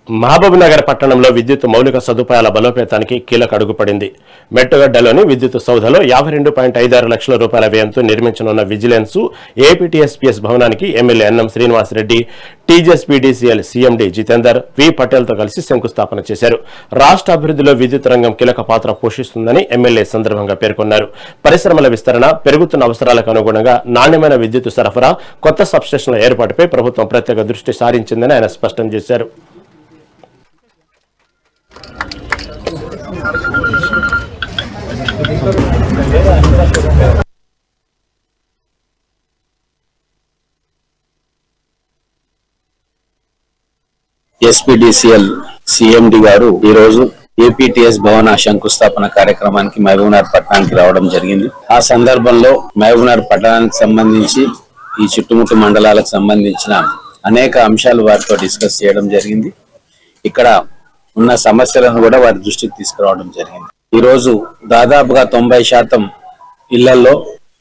మహబూబ్నగర్ పట్టణంలో విద్యుత్ మౌలిక సదుపాయాల బలోపేతానికి కీలక అడుగు పడింది. మెట్టుగడ్డలోని విద్యుత్ సౌధలో 52.56 లక్షల రూపాయల వ్యయంతో నిర్మించనున్న విజిలెన్స్ ఏపీటీఎస్పీఎస్ భవనానికి MLA NM Srinivasareddy, TGSPDCL CMD Jitender V పటేల్తో కలిసి శంకుస్థాపన చేశారు. రాష్ట్ర అభివృద్ధిలో విద్యుత్ రంగం కీలక పాత్ర పోషిస్తుందని ఎమ్మెల్యే సందర్భంగా పేర్కొన్నారు. పరిశ్రమల విస్తరణ, పెరుగుతున్న అవసరాలకు అనుగుణంగా నాణ్యమైన విద్యుత్ సరఫరా, కొత్త సబ్స్టేషన్ల ఏర్పాటుపై ప్రభుత్వం ప్రత్యేక దృష్టి సారించిందని ఆయన స్పష్టం చేశారు. ఎస్పీడీసీఎల్ సీఎండీ గారు ఈ రోజు ఏపీటీఎస్ భవన శంకుస్థాపన కార్యక్రమానికి మహబూబ్నగర్ పట్టణానికి రావడం జరిగింది. ఆ సందర్భంలో మహబూబ్నగర్ పట్టణానికి సంబంధించి ఈ చుట్టుముట్టు మండలాలకు సంబంధించిన అనేక అంశాలు వారితో డిస్కస్ చేయడం జరిగింది. ఇక్కడ ఉన్న సమస్యలను కూడా వారి దృష్టికి తీసుకురావడం జరిగింది. ఈ రోజు దాదాపుగా 90% ఇళ్లలో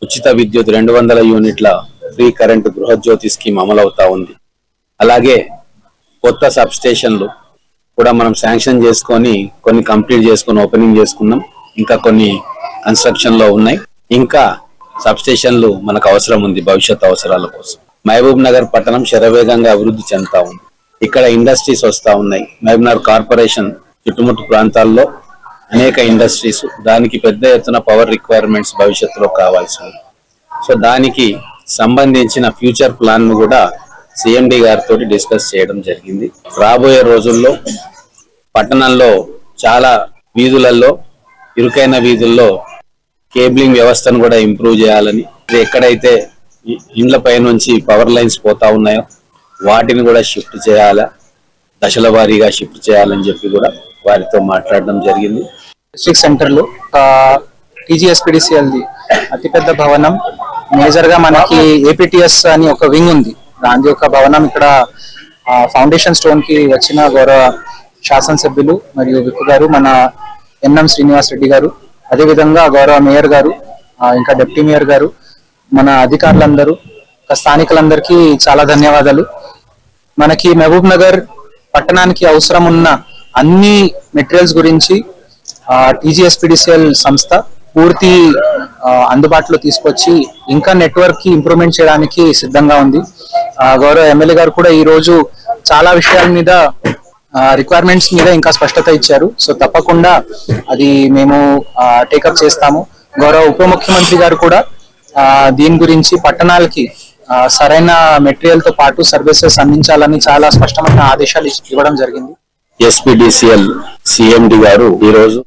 ఉచిత విద్యుత్ 200 యూనిట్ల ఫ్రీ కరెంటు గృహజ్యోతి స్కీమ్ అమలవుతా ఉంది. అలాగే కొత్త సబ్ స్టేషన్లు కూడా మనం శాంక్షన్ చేసుకొని కొన్ని కంప్లీట్ చేసుకొని ఓపెనింగ్ చేసుకున్నాం. ఇంకా కొన్ని కన్స్ట్రక్షన్ లో ఉన్నాయి. ఇంకా సబ్ స్టేషన్లు మనకు అవసరం ఉంది భవిష్యత్ అవసరాల కోసం. మహబూబ్ నగర్ పట్టణం శరవేగంగా అభివృద్ధి చెందుతా ఉంది. ఇక్కడ ఇండస్ట్రీస్ వస్తా ఉన్నాయి. మహబూబ్ నగర్ కార్పొరేషన్ చుట్టుముట్టు ప్రాంతాల్లో అనేక ఇండస్ట్రీస్, దానికి పెద్ద ఎత్తున పవర్ రిక్వైర్మెంట్స్ భవిష్యత్తులో కావాల్సి ఉంది. సో దానికి సంబంధించిన ఫ్యూచర్ ప్లాన్ ను కూడా సీఎండీ గారితో డిస్కస్ చేయడం జరిగింది. రాబోయే రోజుల్లో పట్టణంలో చాలా వీధులలో, ఇరుకైన వీధుల్లో కేబులింగ్ వ్యవస్థను కూడా ఇంప్రూవ్ చేయాలని, ఎక్కడైతే ఇండ్ల పై నుంచి పవర్ లైన్స్ పోతా ఉన్నాయో వాటిని కూడా షిఫ్ట్ చేయాలా, దశల వారీగా షిఫ్ట్ చేయాలని చెప్పి కూడా వారితో మాట్లాడడం జరిగింది. డిస్ట్రిక్ట్ సెంటర్లో టీజీఎస్పీడీసీఎల్ది అతిపెద్ద భవనం, మేజర్ గా మనకి ఏపీటీఎస్ అని ఒక వింగ్ ఉంది. దాని యొక్క భవనం ఇక్కడ ఫౌండేషన్ స్టోన్ కి వచ్చిన గౌరవ శాసనసభ్యులు మరియు విప్ గారు, మన ఎన్ఎం శ్రీనివాసరెడ్డి గారు, అదేవిధంగా గౌరవ మేయర్ గారు, ఇంకా డిప్యూటీ మేయర్ గారు, మన అధికారులందరూ, స్థానికులందరికీ చాలా ధన్యవాదాలు. మనకి మహబూబ్ నగర్ పట్టణానికి అవసరం ఉన్న అన్ని మెటీరియల్స్ గురించి టీజీఎస్పీడీసీఎల్ సంస్థ పూర్తి అందుబాటులో తీసుకొచ్చి ఇంకా నెట్వర్క్ కి ఇంప్రూవ్మెంట్ చేయడానికి సిద్ధంగా ఉంది. గౌరవ ఎమ్మెల్యే గారు కూడా ఈ రోజు చాలా విషయాల మీద, రిక్వైర్మెంట్స్ మీద ఇంకా స్పష్టత ఇచ్చారు. సో తప్పకుండా అది మేము టేకప్ చేస్తాము. గౌరవ ఉప ముఖ్యమంత్రి గారు కూడా దీని గురించి పట్టణాలకి సరైన మెటీరియల్ తో పాటు సర్వీసెస్ అందించాలని చాలా స్పష్టమైన ఆదేశాలు ఇవ్వడం జరిగింది. ఎస్పీడీసీఎల్ సీఎండీ గారు ఈ రోజు